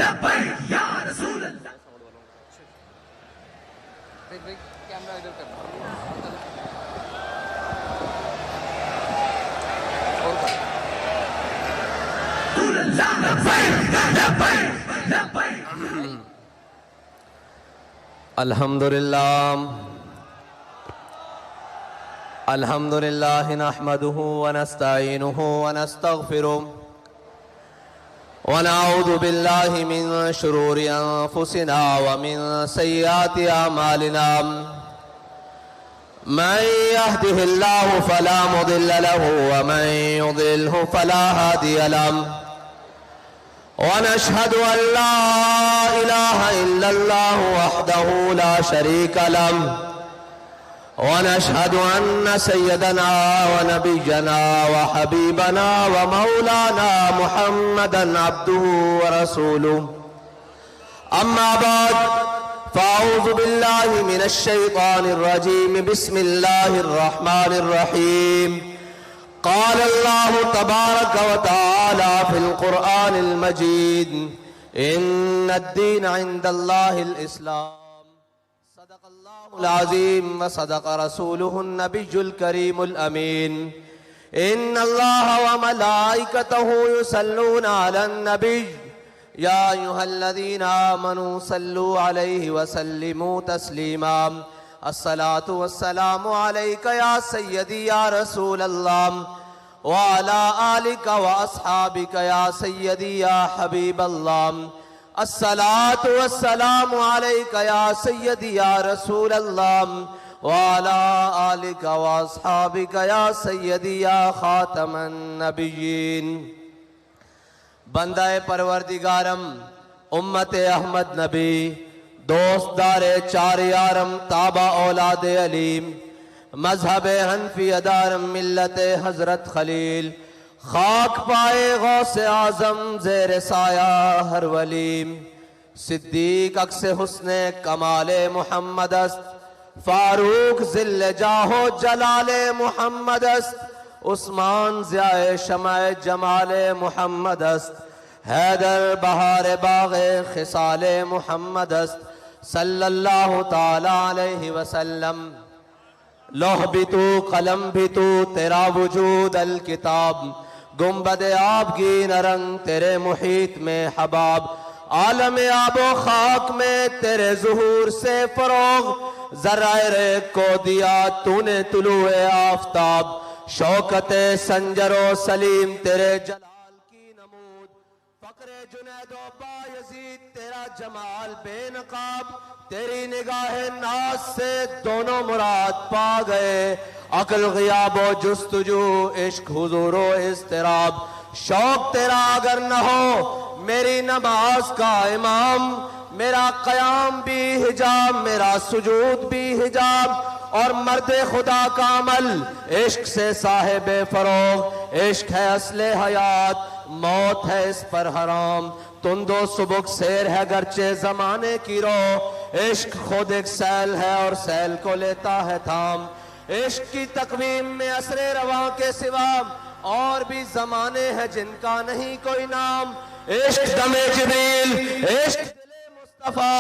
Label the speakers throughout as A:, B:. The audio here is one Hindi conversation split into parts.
A: लब्बैक या रसूल अल्लाह।
B: देख देख कैमरा इधर करना और कर।
A: लब्बैक लब्बैक लब्बैक।
C: अल्हम्दुलिल्लाह अल्हम्दुलिल्लाह नहमदुहु व नस्तईनुहु व नस्तगफिरुह व नऊज़ु बिल्लाहि मिन शुरूरि अनफुसिना व मिन सय्यिआति अमालिना। मन यहदिहिल्लाहु फला मुदिल्ल लहु व मन युद्लिल्हु फला हादिय लहु। व नशहदु अन ला इलाहा इल्लल्लाहु वहदहु ला शरीका लहु व नशहदु अन्न सय्यदना व नबिय्यना व हबीबना व मौलाना मुहम्मदन अब्दुहु व रसूलुहु। अम्मा बाद फ़अऊज़ु बिल्लाहि मिनश शैतानिर रजीम। बिस्मिल्लाहिर रहमानिर रहीम। क़ाल अल्लाहु तबारक व तआला फ़िल क़ुरआनिल मजीद इन्नद-दीन इन्दल्लाहिल इस्लाम। सदक़ल्लाहुल अज़ीम व सदक़ रसूलुहुन नबियुल करीमुल अमीन। इन्नल्लाहा व मलाइकतहु युसल्लूना अलन नबिय्य या अय्युहल्लज़ीना आमनू सल्लू अलैहि व सल्लिमू तस्लीमा। अस्सलातु वस्सलामु अलैका या सय्यदी या रसूल अल्लाह व अला आलिका व अस्हाबिका या सय्यदी या हबीब अल्लाह। अस्सलातु वस्सलामु अलैका या सय्यदी या रसूल अल्लाह व अला आलिका व अस्हाबिका या सय्यदी या खातमन नबिय्यीन। बंदाए परवरदिगारम उम्मत अहमद नबी दोस्तदारे चार यारम ताबा औलादे अलीम मजहब हनफी अदारम मिल्लत हजरत खलील खाक पाए गौसे आजम जेर साया हर वलीम। सिद्दीक अक्से हुस्ने कमाले मुहम्मद अस्त फारूक जिल्ले जाहो जलाले मुहम्मद अस्त उस्मान ज़ियाए शमाए जमाले मुहम्मद अस्त हैदर बहार बाग़े खिसाले मुहम्मद अस्त सल्लल्लाहु ताला अलैहि वसल्लम। लौह भी तू कलम भी तू तेरा वजूद अल किताब गुम्बद आबगी नरंग तेरे मुहीत में हबाब। आलम आबो खाक में तेरे ज़ुहूर से फरोग ज़राए को दिया तूने तुलुए आफ़ताब। शौकते संजरो सलीम तेरे जलाल की नमूद फ़क्रे जुनैदो बायज़ीद तेरा जमाल बेनकाब। तेरी निगाह नाज से दोनों मुराद पा गए अक्ल ग़ियाबो जुस्तुजू इश्क हुज़ूरो इज़्तिराब। शौक तेरा अगर न हो मेरी नमाज का इमाम मेरा क़याम भी हिजाब मेरा सुजूद भी हिजाब। और मर्द खुदा का अमल इश्क से साहिबे फरोग इश्क है असले हयात मौत है इस पर हराम। तुंदो सुबुक शेर है गर्चे जमाने की रो इश्क खुद एक सैल है और सैल को लेता है थाम। इश्क की तकवीम में असरे रवा के सिवा और भी जमाने हैं जिनका नहीं कोई नाम। इश्क दमे जिब्रील इश्क दिले मुस्तफा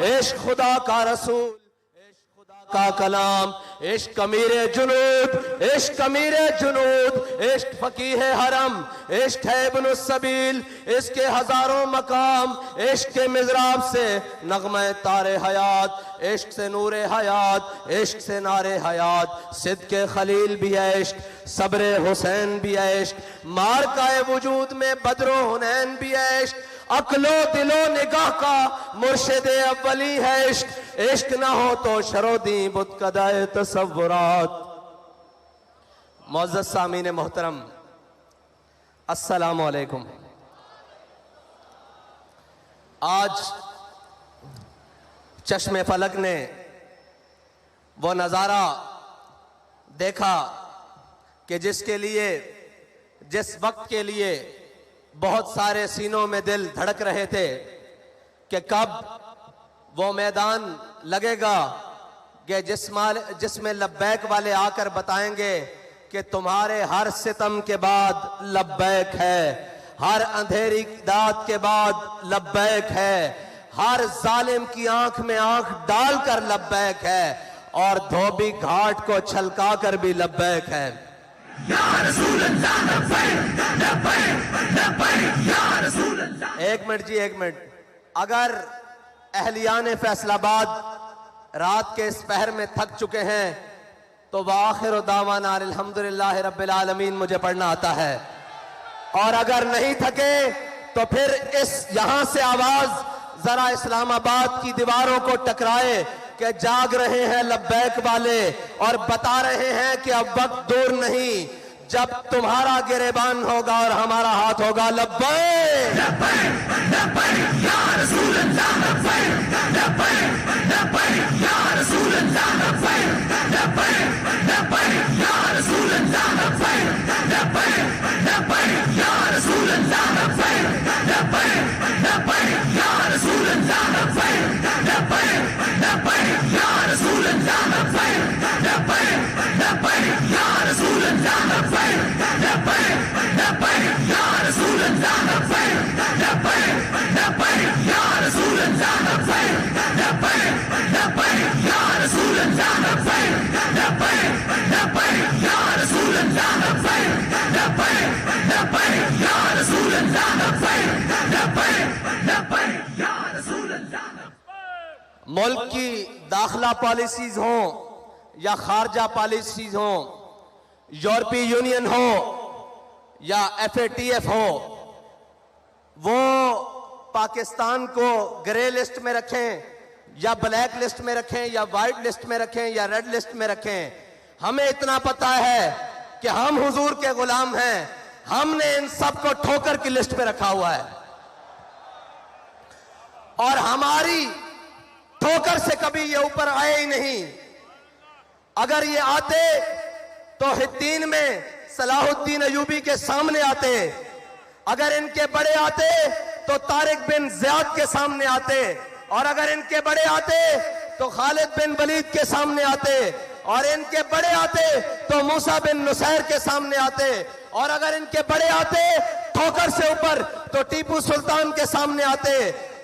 C: इश्क खुदा का रसूल का कलाम। इश्क अमीरे जुनूद इश्क अमीरे जुनूद इश्क फकीह हरम इश्क है इब्न सबील इसके हजारों मकाम। इश्क के मिज़राब से नगमे तारे हयात इश्क से नूरे हयात इश्क से नारे हयात। सिद्द के खलील भी है इश्क सब्रे हुसैन भी है इश्क मार का वजूद में बदरो हुनैन भी है इश्क। अक्लो दिलो निगाह का मुर्शिद अव्वली है इश्क। इश्क ना हो तो शरोदी बुतकदाए तसव्वुरात। मुअज़्ज़ज़ सामीन मोहतरम अस्सलामु अलैकुम। आज चश्मे फलक ने वो नज़ारा देखा कि जिसके लिए जिस वक्त के लिए बहुत सारे सीनों में दिल धड़क रहे थे कि कब वो मैदान लगेगा कि जिसमें लब्बैक वाले आकर बताएंगे कि तुम्हारे हर सितम के बाद लब्बैक है हर अंधेरी दात के बाद लब्बैक है, हर जालिम की आंख में आंख डालकर लब्बैक है, और धोबी घाट को छलका कर भी लब्बैक है।
A: या रसूल अल्लाह लब्बैक लब्बैक लब्बैक या रसूल अल्लाह।
C: एक मिनट जी, एक मिनट। अगर अहलियान फैसलाबाद रात के इस पहर में थक चुके हैं तो वाखिर दावाना अल्हम्दुलिल्लाह रब्बिल आलमीन मुझे पढ़ना आता है, और अगर नहीं थके तो फिर इस यहां से आवाज जरा इस्लामाबाद की दीवारों को टकराए कि जाग रहे हैं लब्बैक वाले, और बता रहे हैं कि अब वक्त दूर नहीं जब तुम्हारा गिरेबान होगा और हमारा हाथ होगा। लब्बैक
A: लब्बैक लब्बैक या रसूल अल्लाह लब्बैक लब्बैक लब्बैक या रसूल अल्लाह लब्बैक लब्बैक लब्बैक या रसूल अल्लाह लब्बैक लब्बैक लब्बैक या रसूल अल्लाह लब्बैक लब्बैक लब्बैक या रसूल अल्लाह लब्बैक लब्बैक लब्बैक या रसूल अल्लाह लब्बैक लब्बैक लब्बैक या रसूल अल्लाह लब्बैक लब्बैक लब्बैक या रसूल अल्लाह लब्बैक लब्बैक लब्बैक या रसूल अल्लाह लब्बैक लब्बैक लब्बैक या रसूल अल्लाह लब्बैक लब्बैक लब्बैक या रसूल अल्लाह लब्बैक लब्बैक लब्बैक या रसूल अल्लाह लब्बैक लब्बैक लब्बैक या रसूल अल्लाह।
C: मुल्क की दाखिला पॉलिसीज हो या खारजा पॉलिसीज हो, यूरोपीय यूनियन हो या FATF हो, वो पाकिस्तान को ग्रे लिस्ट में रखें या ब्लैक लिस्ट में रखें या वाइट लिस्ट में रखें या रेड लिस्ट में रखें, हमें इतना पता है कि हम हुजूर के गुलाम हैं। हमने इन सब को ठोकर की लिस्ट पे रखा हुआ है, और हमारी ठोकर से कभी ये ऊपर आए ही नहीं। अगर ये आते तो हित्तीन में सलाहुद्दीन अयूबी के सामने आते, अगर इनके बड़े आते तो तारिक बिन ज़ियाद के सामने आते, और अगर इनके बड़े आते तो खालिद बिन वलीद के सामने आते, और इनके बड़े आते तो मूसा बिन नुसैर के सामने आते, और अगर इनके बड़े आते ठोकर से ऊपर तो टीपू सुल्तान के सामने आते,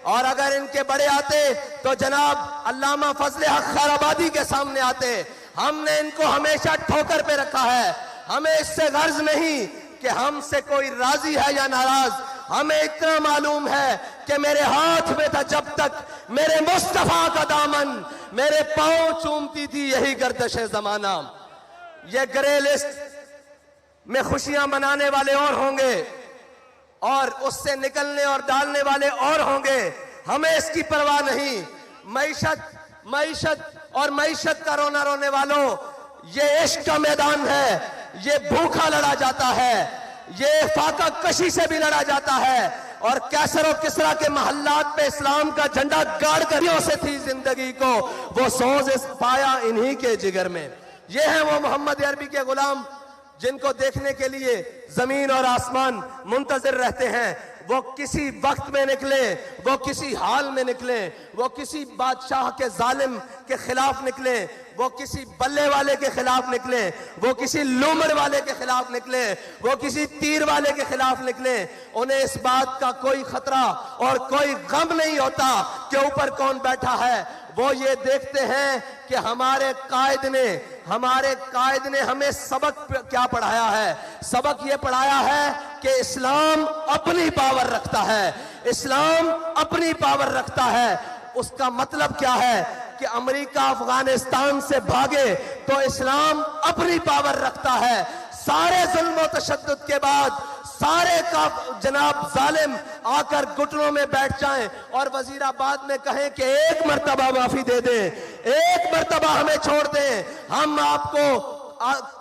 C: और अगर इनके बड़े आते तो जनाब अल्लामा फजले हक खैराबादी के सामने आते। हमने इनको हमेशा ठोकर पे रखा है। हमें इससे गर्ज नहीं कि हमसे कोई राजी है या नाराज, हमें इतना मालूम है कि मेरे हाथ में था जब तक मेरे मुस्तफा का दामन, मेरे पांव चूमती थी यही गर्दश जमाना। ये ग्रे लिस्ट में खुशियां मनाने वाले और होंगे और उससे निकलने और डालने वाले और होंगे, हमें इसकी परवाह नहीं। मईशत का रोना रोने वालों, ये इश्क का मैदान है, ये भूखा लड़ा जाता है, ये फाका कशी से भी लड़ा जाता है, और कैसर और किसरा के महल्लात पे इस्लाम का झंडा गाड़ करियों से थी जिंदगी को, वो सोज पाया इन्हीं के जिगर में। ये है वो मोहम्मद अरबी के गुलाम जिनको देखने के लिए जमीन और आसमान मुंतजिर रहते हैं। वो किसी वक्त में निकले, वो किसी हाल में निकले, वो किसी बादशाह के जालिम के खिलाफ निकले, वो किसी बल्ले वाले के खिलाफ निकले, वो किसी लूमड़ वाले के खिलाफ निकले, वो किसी तीर वाले के खिलाफ निकले। उन्हें इस बात का कोई खतरा और कोई गम नहीं होता कि ऊपर कौन बैठा है। वो ये देखते हैं कि हमारे कायद ने हमें सबक क्या पढ़ाया है। सबक ये पढ़ाया है कि इस्लाम अपनी पावर रखता है, इस्लाम अपनी पावर रखता है। उसका मतलब क्या है कि अमेरिका अफगानिस्तान से भागे तो इस्लाम अपनी पावर रखता है। सारे जुल्म और तशद्दुद के बाद सारे का जनाब जालिम आकर घुटनों में बैठ जाएं और वजीराबाद में कहें कि एक मर्तबा माफी दे दें, एक मर्तबा हमें छोड़ दें, हम आपको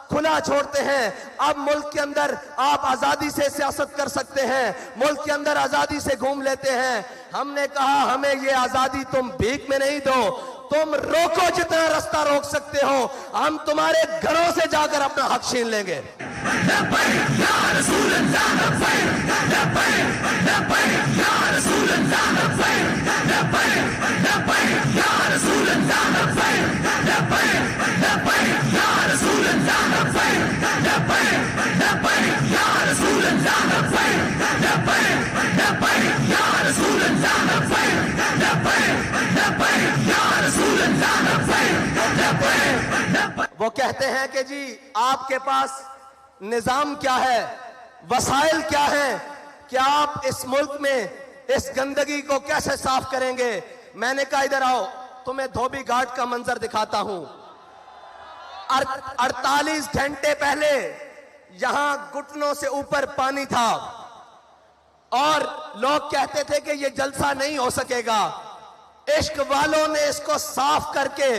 C: खुला छोड़ते हैं। अब मुल्क के अंदर आप आजादी से सियासत कर सकते हैं, मुल्क के अंदर आजादी से घूम लेते हैं। हमने कहा हमें ये आजादी तुम भीख में नहीं दो, तुम रोको जितना रास्ता रोक सकते हो, हम तुम्हारे घरों से जाकर अपना हक छीन लेंगे।
A: या
C: कि जी आपके पास निजाम क्या है, वसाइल क्या है कि आप इस मुल्क में इस गंदगी को कैसे साफ करेंगे। मैंने कहा इधर आओ, तुम्हें धोबी घाट का मंजर दिखाता हूं। 48 घंटे पहले यहां घुटनों से ऊपर पानी था और लोग कहते थे कि ये जलसा नहीं हो सकेगा। इश्क वालों ने इसको साफ करके,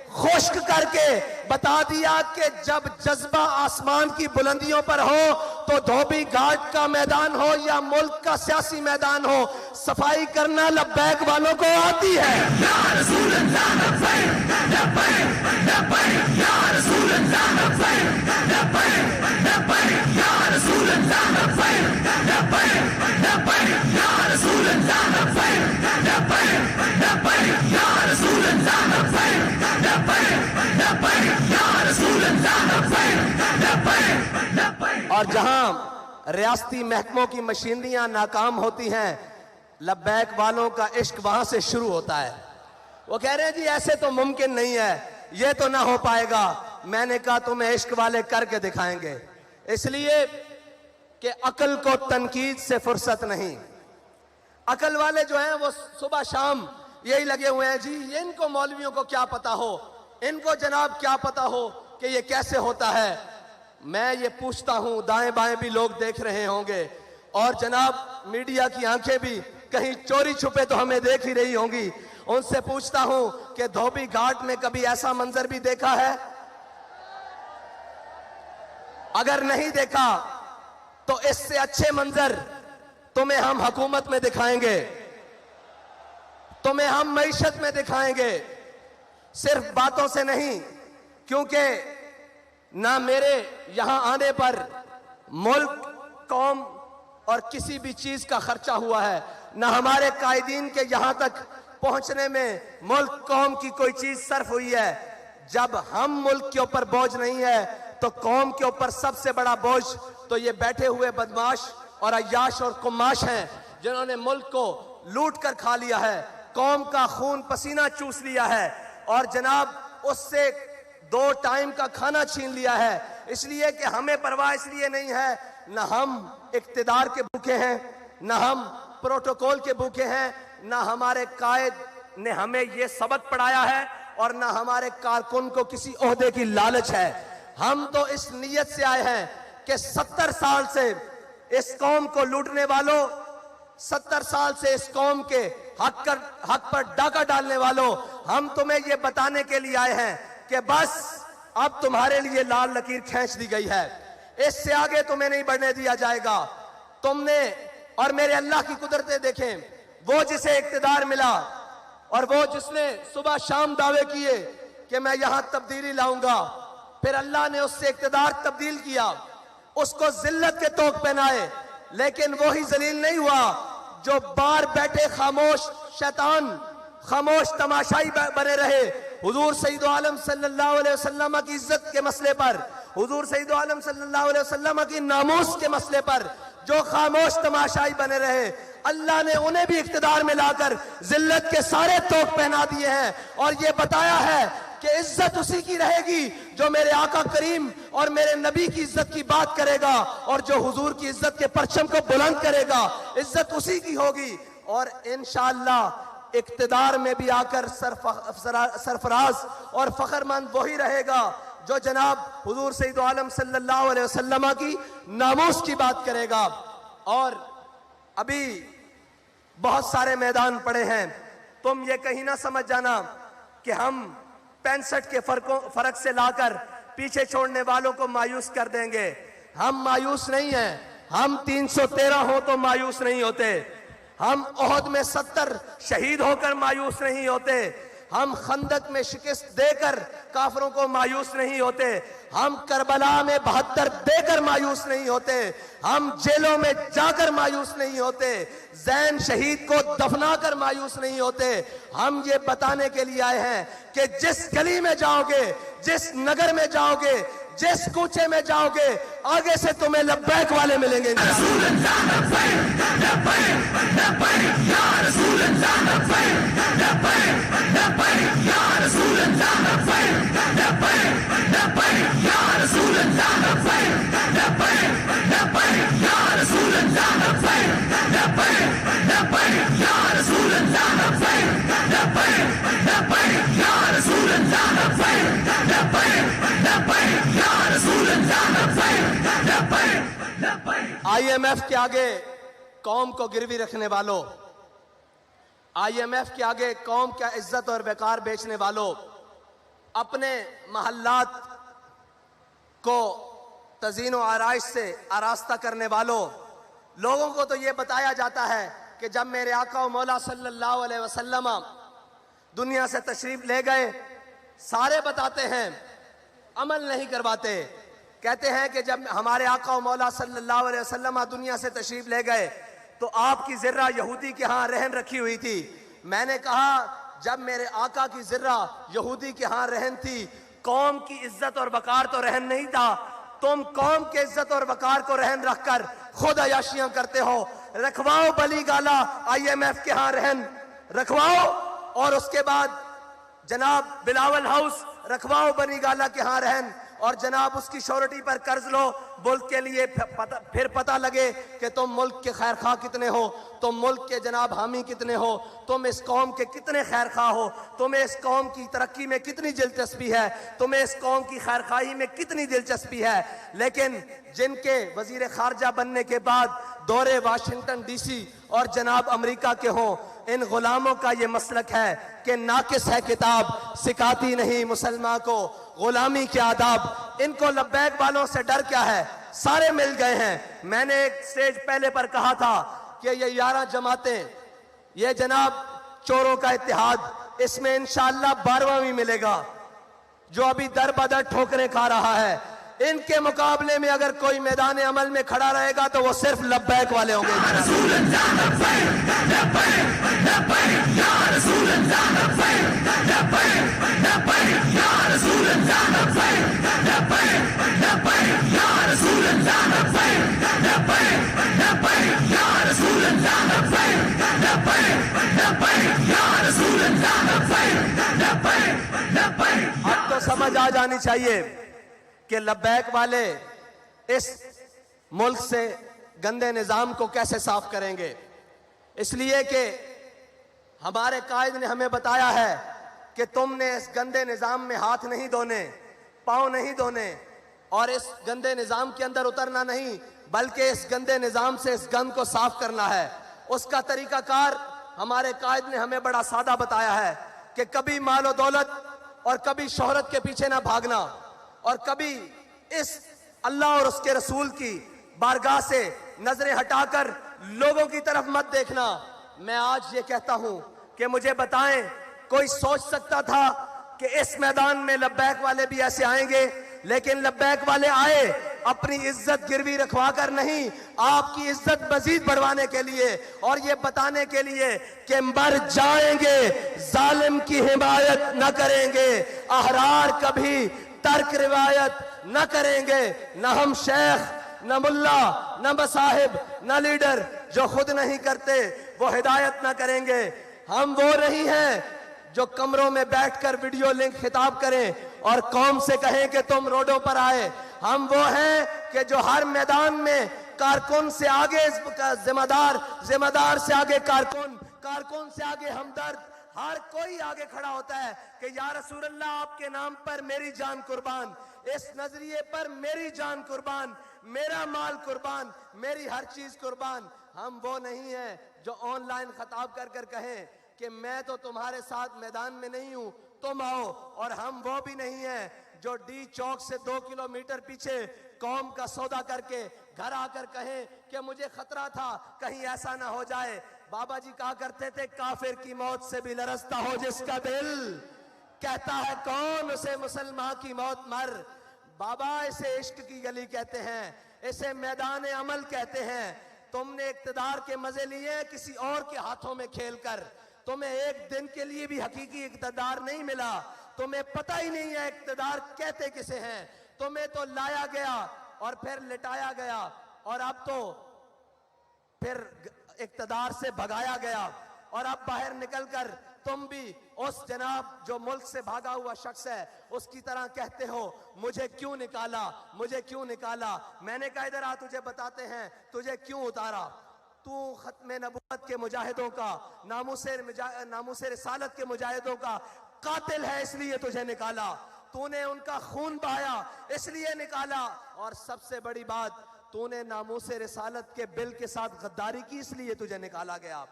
C: खुश्क करके बता दिया कि जब जज्बा आसमान की बुलंदियों पर हो तो धोबी घाट का मैदान हो या मुल्क का सियासी मैदान हो, सफाई करना लब्बैक वालों को आती है।
A: या रसूल अल्लाह लब्बैक लब्बैक लब्बैक या रसूल अल्लाह लब्बैक लब्बैक लब्बैक या रसूल अल्लाह लब्बैक लब्बैक लब्बैक या रसूल अल्लाह लब्बैक लब्बैक लब्बैक या रसूल अल्लाह लब्बैक लब्बैक लब्बैक या रसूल अल्लाह लब्बैक लब्बैक लब्बैक।
C: और जहां रियासती महकमों की मशीनरियां नाकाम होती हैं, लब्बैक वालों का इश्क वहां से शुरू होता है। वो कह रहे हैं जी ऐसे तो मुमकिन नहीं है, ये तो ना हो पाएगा। मैंने कहा तुम्हें इश्क वाले करके दिखाएंगे, इसलिए कि अकल को तनकीद से फुर्सत नहीं। अकल वाले जो हैं वो सुबह शाम यही लगे हुए हैं जी, ये इनको मौलवियों को क्या पता हो, इनको जनाब क्या पता हो कि ये कैसे होता है। मैं ये पूछता हूं, दाएं बाएं भी लोग देख रहे होंगे और जनाब मीडिया की आंखें भी कहीं चोरी छुपे तो हमें देख ही रही होंगी। उनसे पूछता हूं कि धोबी घाट में कभी ऐसा मंजर भी देखा है? अगर नहीं देखा तो इससे अच्छे मंजर तुम्हें हम हुकूमत में दिखाएंगे, तुम्हें हम मईशत में दिखाएंगे, सिर्फ बातों से नहीं। क्योंकि ना मेरे यहां आने पर मुल्क, कौम और किसी भी चीज का खर्चा हुआ है, ना हमारे कायदीन के यहां तक पहुंचने में मुल्क, कौम की कोई चीज सर्फ हुई है। जब हम मुल्क के ऊपर बोझ नहीं है तो कौम के ऊपर सबसे बड़ा बोझ तो ये बैठे हुए बदमाश और अय्याश और कुमाश हैं, जिन्होंने मुल्क को लूट कर खा लिया है, कौम का खून पसीना चूस लिया है और जनाब उससे 2 टाइम का खाना छीन लिया है। इसलिए कि हमें परवाह इसलिए नहीं है, न हम इक्तिदार के भूखे हैं, न हम प्रोटोकॉल के भूखे हैं, न हमारे कायद ने हमें ये सबक पढ़ाया है और न हमारे कारकुन को किसी ओहदे की लालच है। हम तो इस नीयत से आए हैं कि 70 साल से इस कौम को लूटने वालों, 70 साल से इस कौम के हक पर डाका डालने वालों, हम तुम्हें यह बताने के लिए आए हैं कि बस अब तुम्हारे लिए लाल लकीर खींच दी गई है, इससे आगे तुम्हें नहीं बढ़ने दिया जाएगा। तुमने और मेरे अल्लाह की कुदरतें देखें, वो जिसे इक्तिदार मिला और वो जिसने सुबह शाम दावे किए कि मैं यहां तब्दीली लाऊंगा, फिर अल्लाह ने उससे इक्तिदार तब्दील किया, उसको जिल्लत के तोक पहनाए, लेकिन वो ही जलील नहीं हुआ जो बाहर बैठे खामोश शैतान, खामोश तमाशाई बने रहे। हुजूर सईद आलम सल्लल्लाहु अलैहि वसल्लम की इज्जत के मसले पर, हुजूर सईद आलम सल्लल्लाहु अलैहि वसल्लम की नामूस के मसले पर जो खामोश तमाशाई बने रहे, अल्लाह ने उन्हें भी इख्तिदार में लाकर जिल्लत के सारे तोक पहना दिए हैं और ये बताया है कि इज्जत उसी की रहेगी जो मेरे आका करीम और मेरे नबी की इज्जत की बात करेगा और जो हुजूर की इज्जत के परचम को बुलंद करेगा, इज्जत उसी की होगी। और इंशाअल्लाह इक्तिदार में भी आकर सरफराज और फखरमंद वही रहेगा जो जनाब हुजूर सईद आलम सल्लल्लाहु अलैहि वसल्लम की नामूस की बात करेगा। और अभी बहुत सारे मैदान पड़े हैं, तुम ये कहीं ना समझ जाना कि हम 65 के फर्क से लाकर पीछे छोड़ने वालों को मायूस कर देंगे। हम मायूस नहीं हैं, हम 313 हो तो मायूस नहीं होते, हम ओहद में 70 शहीद होकर मायूस नहीं होते, हम खंदक में शिकस्त देकर काफरों को मायूस नहीं होते, हम करबला में 72 देकर मायूस नहीं होते, हम जेलों में जाकर मायूस नहीं होते, जैन शहीद को दफनाकर मायूस नहीं होते। हम ये बताने के लिए आए हैं कि जिस गली में जाओगे, जिस नगर में जाओगे, जिस कूचे में जाओगे, आगे से तुम्हें लब्बैक वाले मिलेंगे।
A: या
C: IMF के आगे कौम को गिरवी रखने वालों, IMF के आगे कौम का इज्जत और वकार बेचने वालों, अपने महल्लात को तज़ीन व आराइश से आरास्ता करने वालों, लोगों को तो ये बताया जाता है कि जब मेरे आका व मौला सल्लल्लाहु अलैहि वसल्लम दुनिया से तशरीफ ले गए, सारे बताते हैं, अमल नहीं करवाते। कहते हैं कि जब हमारे आका व मौला सल्लल्लाहु अलैहि वसल्लम दुनिया से तशरीफ ले गए तो आपकी ज़र्रा यहूदी के यहाँ रहन रखी हुई थी। मैंने कहा जब मेरे आका की ज़र्रा यहूदी के यहाँ रहन थी, कौम की इज्जत और वकार तो रहन नहीं था। तुम कौम के इज्जत और वकार को रहन रखकर खुद अयाशियां करते हो। रखवाओ बली गाला IMF के यहाँ रहन रखवाओ, और उसके बाद जनाब बिलावल हाउस रखवाओ बनी गाला के यहाँ रहन, और जनाब उसकी श्योरिटी पर कर्ज लो मुल्क के लिए। फिर पता लगे कि तुम मुल्क के खैर खा कितने हो, तुम मुल्क के जनाब हामी कितने हो, तुम इस कौम के कितने खैर खा हो, तुम्हें इस कौम की तरक्की में कितनी दिलचस्पी है, तुम्हें इस कौम की खैर खाई में कितनी दिलचस्पी है। लेकिन जिनके वजीर खारजा बनने के बाद दौरे वाशिंगटन DC और जनाब अमेरिका के हों, इन गुलामों का ये मसलक है कि नाकिस है किताब, सिखाती नहीं मुसलमान को गुलामी के आदाब। इनको लब्बैक वालों से डर क्या है, सारे मिल गए हैं। मैंने एक स्टेज पहले पर कहा था कि ये 11 जमातें, ये जनाब चोरों का इत्तेहाद, इसमें इंशाअल्लाह 12वां भी मिलेगा जो अभी दर बदर ठोकरें खा रहा है। इनके मुकाबले में अगर कोई मैदान अमल में खड़ा रहेगा तो वो सिर्फ लब्बैक वाले होंगे। अब तो समझ आ जानी चाहिए कि लब्बैक वाले इस मुल्क से गंदे निज़ाम को कैसे साफ करेंगे। इसलिए कि हमारे कायद ने हमें बताया है कि तुमने इस गंदे निज़ाम में हाथ नहीं धोने, पाँव नहीं धोने, और इस गंदे निज़ाम के अंदर उतरना नहीं, बल्कि इस गंदे निज़ाम से इस गंद को साफ करना है। उसका तरीकाकार हमारे कायद ने हमें बड़ा सादा बताया है कि कभी मालो दौलत और कभी शोहरत के पीछे ना भागना, और कभी इस अल्लाह और उसके रसूल की बारगाह से नजरें हटाकर लोगों की तरफ मत देखना। मैं आज ये कहता हूं कि मुझे बताएं, कोई सोच सकता था कि इस मैदान में लब्बैक वाले भी ऐसे आएंगे? लेकिन लब्बैक वाले आए अपनी इज्जत गिरवी रखवा कर नहीं, आपकी इज्जत मजीद बढ़वाने के लिए, और ये बताने के लिए कि मर जाएंगे, जालिम की हिमायत न करेंगे, अहरार कभी तर्क रिवायत न करेंगे। न हम शेख, न मुल्ला, न मसाहिब, न लीडर जो खुद नहीं करते वो हिदायत न करेंगे। हम वो नहीं हैं जो कमरों में बैठकर वीडियो लिंक खिताब करें और कौम से कहें कि तुम रोडों पर आए। हम वो हैं कि जो हर मैदान में कारकुन से आगे जिम्मेदार, जिम्मेदार से आगे कारकुन, कारकुन से आगे हमदर्द, हर कोई आगे खड़ा होता है कि या रसूल अल्लाह आपके नाम पर मेरी जान कुर्बान, इस नजरिए पर मेरी जान कुर्बान, मेरा माल कुर्बान, मेरी हर चीज कुर्बान। हम वो नहीं हैं जो ऑनलाइन खताब कर कर कहें कि मैं तो तुम्हारे साथ मैदान में नहीं हूं, तुम आओ। और हम वो भी नहीं हैं जो डी चौक से 2 किलोमीटर पीछे कौम का सौदा करके घर आकर कहें कि मुझे खतरा था कहीं ऐसा ना हो जाए। बाबा जी कहा करते थे, काफिर की मौत से भी लरसता हो जिसका दिल, कहता है कौन उसे मुसलमान की मौत मर। बाबा इसे इश्क की गली कहते हैं, इसे मैदान अमल कहते हैं। तुमने इक्तदार के मजे लिए किसी और के हाथों में खेलकर, तुम्हें एक दिन के लिए भी हकीकी इक्तदार नहीं मिला। तुम्हें पता ही नहीं है इक्तदार कहते किसे हैं। तुम्हें तो लाया गया और फिर लिटाया गया, और अब तो फिर इक्तदार से भगाया गया, और अब बाहर निकलकर तुम भी उस जनाब जो मुल्क से भागा हुआ शख्स है उसकी तरह कहते हो मुझे क्यों निकाला, मुझे क्यों निकाला। मैंने कहा इधर आ, तुझे बताते हैं तुझे क्यों उतारा। तू खत्मे नबूवत के मुजाहिदों का, नामूसे रिसालत के मुजाहिदों का कातिल है, इसलिए तुझे निकाला। तूने उनका खून बहाया इसलिए निकाला। और सबसे बड़ी बात, तूने नामूस रिसालत के बिल के साथ गद्दारी की, इसलिए तुझे निकाला गया।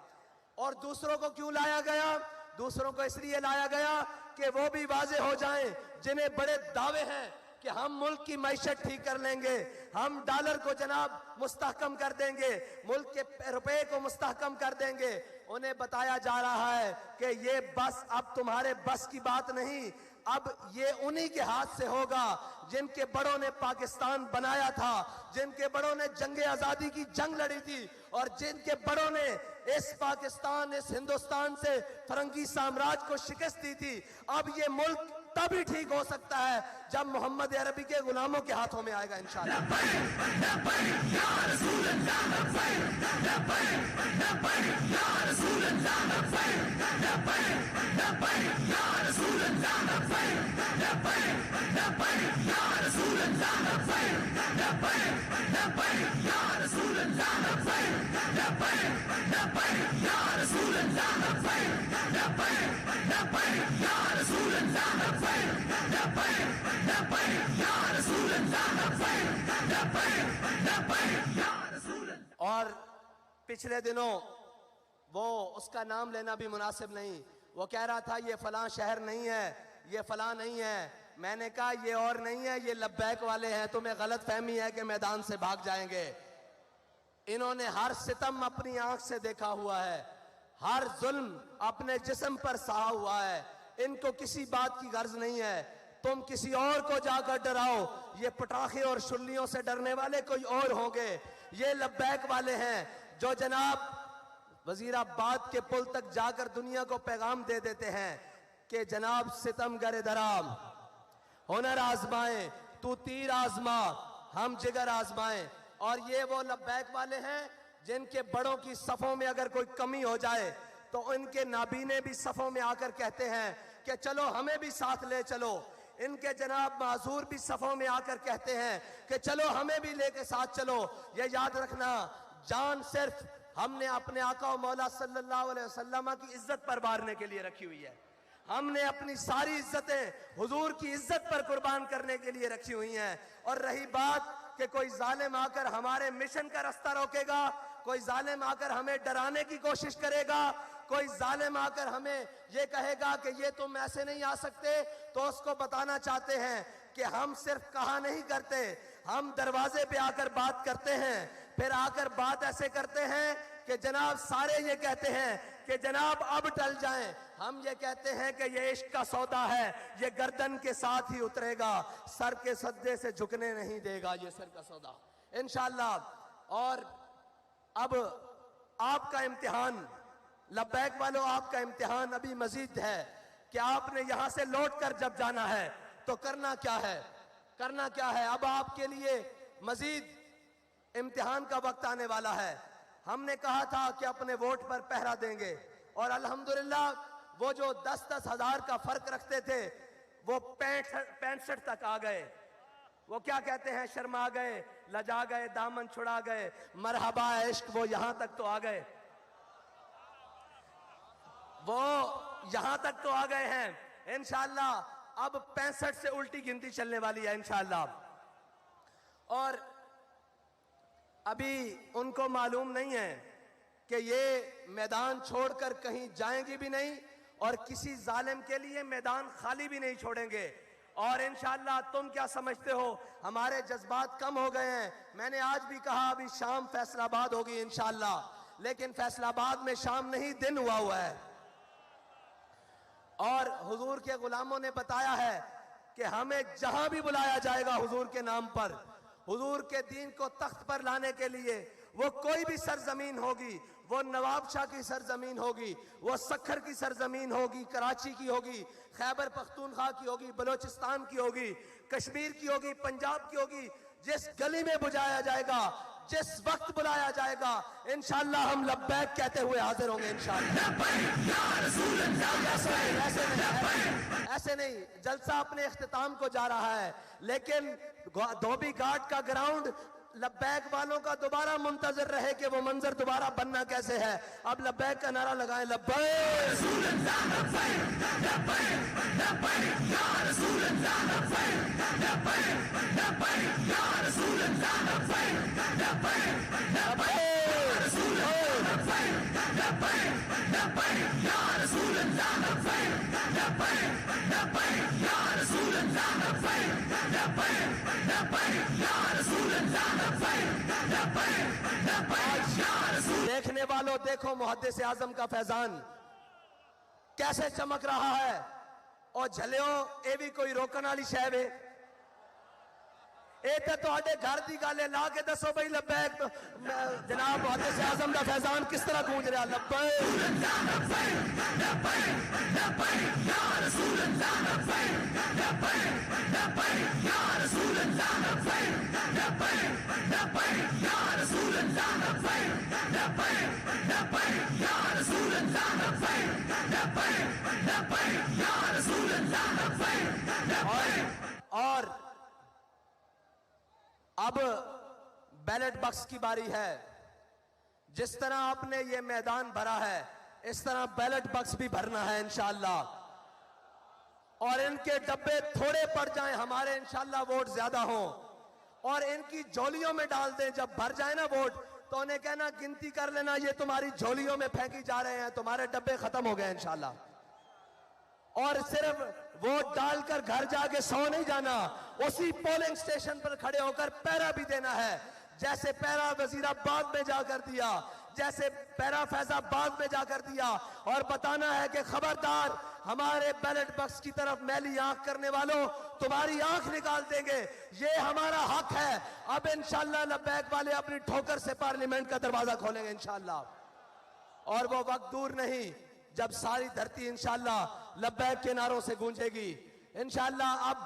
C: और दूसरों को क्यों लाया गया? दूसरों को इसलिए लाया गया कि वो भी वाजे हो जाएं जिन्हें बड़े दावे हैं कि हम मुल्क की मैशत ठीक कर लेंगे, हम डॉलर को जनाब मुस्तहकम कर देंगे, मुल्क के रुपए को मुस्तहकम कर देंगे। उन्हें बताया जा रहा है कि ये बस अब तुम्हारे बस की बात नहीं, अब ये उन्हीं के हाथ से होगा जिनके बड़ों ने पाकिस्तान बनाया था, जिनके बड़ों ने जंगे आजादी की जंग लड़ी थी और जिनके बड़ों ने इस पाकिस्तान, इस हिंदुस्तान से फरंगी साम्राज्य को शिकस्त दी थी। अब ये मुल्क तभी ठीक हो सकता है जब मोहम्मद अरबी के गुलामों के हाथों में आएगा इंशाअल्लाह। और पिछले दिनों वो उसका नाम लेना भी मुनासिब नहीं, वो कह रहा था ये फलां शहर नहीं है, ये फलां नहीं है। मैंने कहा ये और नहीं है, ये लब्बैक वाले हैं, तुम्हें गलत फहमी है कि मैदान से भाग जाएंगे। इन्होंने हर सितम अपनी आंख से देखा हुआ है, हर जुल्म अपने जिस्म पर सहा हुआ है, इनको किसी बात की गर्ज नहीं है। तुम किसी और को जाकर डराओ, ये पटाखे और शुल्लियों से डरने वाले कोई और होंगे। ये लब्बैक वाले हैं जो जनाब वजीराबाद के पुल तक जाकर दुनिया को पैगाम दे देते हैं कि जनाब सितमगर दराम, हुनर आजमाएं, तू तीर आजमा, हम जिगर आजमाएं। और ये वो लब्बैक वाले हैं जिनके बड़ों की सफों में अगर कोई कमी हो जाए तो उनके नाबीने भी सफों में आकर कहते हैं कि चलो हमें भी साथ ले चलो। इनके जनाब माजूर भी सफों में आकर कहते हैं कि चलो हमें भी लेके साथ चलो। ये याद रखना, जान सिर्फ हमने अपने आका और मौला सल्लल्लाहु अलैहि वसल्लम की इज्जत पर मारने के लिए रखी हुई है। हमने अपनी सारी इज्जतें हुजूर की इज्जत पर कुर्बान करने के लिए रखी हुई हैं। और रही बात कि कोई जालिम आकर हमारे मिशन का रास्ता रोकेगा, कोई जालिम आकर हमें डराने की कोशिश करेगा, कोई जालिम आकर हमें ये कहेगा कि ये तुम ऐसे नहीं आ सकते, तो उसको बताना चाहते हैं कि हम सिर्फ कहा नहीं करते, हम दरवाजे पे आकर बात करते हैं। फिर आकर बात ऐसे करते हैं कि जनाब सारे ये कहते हैं कि जनाब अब टल जाएं। हम ये कहते हैं कि ये इश्क का सौदा है, ये गर्दन के साथ ही उतरेगा, सर के सद्दे से झुकने नहीं देगा ये सर का सौदा इंशाअल्लाह। और अब आपका इम्तिहान, लब्बैक वालों, आपका इम्तिहान अभी मजीद है कि आपने यहां से लौट कर जब जाना है तो करना क्या है, करना क्या है। अब आपके लिए मजीद इम्तिहान का वक्त आने वाला है। हमने कहा था कि अपने वोट पर पहरा देंगे और अल्हम्दुलिल्लाह वो जो 10-10 हजार का फर्क रखते थे वो 65 तक आ गए। वो क्या कहते हैं, शर्मा गए, लजा गए, दामन छुड़ा गए, मरहबा इश्क, वो यहां तक तो आ गए, वो यहां तक तो आ गए हैं। इंशाअल्लाह अब 65 से उल्टी गिनती चलने वाली है इंशाअल्लाह। और अभी उनको मालूम नहीं है कि ये मैदान छोड़कर कहीं जाएंगी भी नहीं और किसी जालिम के लिए मैदान खाली भी नहीं छोड़ेंगे। और इंशाअल्लाह तुम क्या समझते हो, हमारे जज्बात कम हो गए हैं। मैंने आज भी कहा अभी शाम फैसलाबाद होगी इंशाअल्लाह, लेकिन फैसलाबाद में शाम नहीं दिन हुआ है। और हुजूर के गुलामों ने बताया है कि हमें जहां भी बुलाया जाएगा हुजूर के नाम पर, हुजूर के दीन को तख्त पर लाने के लिए, वो कोई भी सरजमीन होगी, वो नवाब शाह की सरजमीन होगी, वो सखर की सरजमीन होगी, कराची की होगी, खैबर पख्तूनख्वा की होगी, बलोचिस्तान की होगी, कश्मीर की होगी, पंजाब की होगी, जिस गली में बुलाया जाएगा, जिस वक्त बुलाया जाएगा, इंशाअल्लाह हम लब्बैक कहते हुए हाजिर होंगे इंशाअल्लाह। ऐसे नहीं, जलसा अपने इख्तिताम को जा रहा है, लेकिन धोबी घाट का ग्राउंड लब्बैक वालों का दोबारा मुंतजर रहे कि वो मंजर दोबारा बनना कैसे है। अब लब्बैक का नारा लगाएं, लब्बैक देखने वालों देखो मुहद्दिस आजम का फैजान कैसे चमक रहा है। और झलियो ये भी कोई रोकने वाली शय वे, ये तो तुहाडे घर की गल है। ला के दसो भाई लब्बैक जनाब मुहद्दिस आजम का फैजान किस तरह गूंज रहा। और अब बैलेट बॉक्स की बारी है। जिस तरह आपने ये मैदान भरा है इस तरह बैलेट बॉक्स भी भरना है इंशाअल्लाह। और इनके डब्बे थोड़े पड़ जाएं, हमारे इंशाअल्लाह वोट ज्यादा हों, और इनकी झोलियों में डाल दें। जब भर जाए ना वोट तो उन्हें कहना गिनती कर लेना, ये तुम्हारी झोलियों में फेंकी जा रहे हैं, तुम्हारे डब्बे खत्म हो गए इंशाअल्लाह। और सिर्फ वोट डालकर घर जाके सो नहीं जाना, उसी पोलिंग स्टेशन पर खड़े होकर पहरा भी देना है। जैसे पहरा वजीराबाद में जाकर दिया, जैसे पहरा फैजाबाद में जाकर दिया, और बताना है कि खबरदार हमारे बैलेट बॉक्स की तरफ मैली आंख करने वालों, तुम्हारी आंख निकाल देंगे। ये हमारा हक है। अब इंशाअल्लाह लब्बैक वाले अपनी ठोकर से पार्लियामेंट का दरवाजा खोलेंगे इंशाअल्लाह। और वो वक्त दूर नहीं जब सारी धरती इंशाअल्लाह लब्बैक के नारों से गूंजेगी इंशाअल्लाह। अब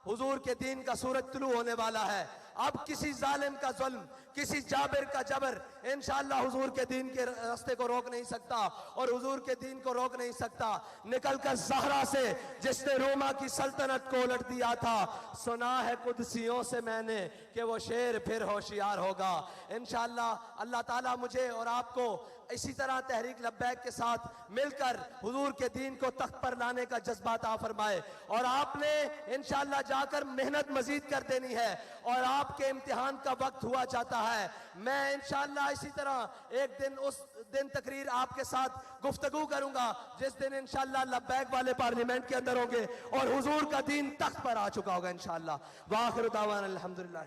C: हुजूर के दीन का सूरज तुलू होने वाला है। अब किसी जालिम का जुल्म, किसी जाबिर का जबर इंशाअल्लाह हुजूर के दीन के रास्ते को रोक नहीं सकता, और हुजूर के दीन को रोक नहीं सकता। निकलकर ज़हरा से जिसने रोमा की सल्तनत को उलट दिया था, सुना है कुदसियों से मैंने कि वो शेर फिर होशियार होगा इंशाअल्लाह। अल्लाह ताला मुझे और आपको इसी तरह तहरीक लब्बैक के साथ मिलकर हुजूर के दीन को तख्त पर लाने का जज्बा अता फरमाए। और आपने इंशाअल्लाह जाकर मेहनत मजीद कर देनी है, और आपके इम्तिहान का वक्त हुआ जाता है। मैं इंशाअल्लाह इसी तरह एक दिन उस दिन तकरीर आपके साथ गुफ्तगू करूंगा जिस दिन इंशाअल्लाह लब्बैक वाले पार्लियामेंट के अंदर होंगे और हुजूर का दीन तख्त पर आ चुका होगा इंशाअल्लाह। वाखिर दावाना अल्हम्दुलिल्लाह।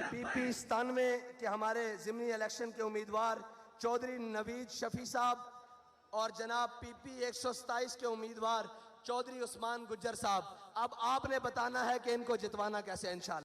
C: PP 97 के हमारे ज़िमनी इलेक्शन के उम्मीदवार चौधरी नवीद शफी साहब और जनाब PP 127 के उम्मीदवार चौधरी उस्मान गुज्जर साहब, अब आपने बताना है कि इनको जितवाना कैसे इंशाअल्लाह।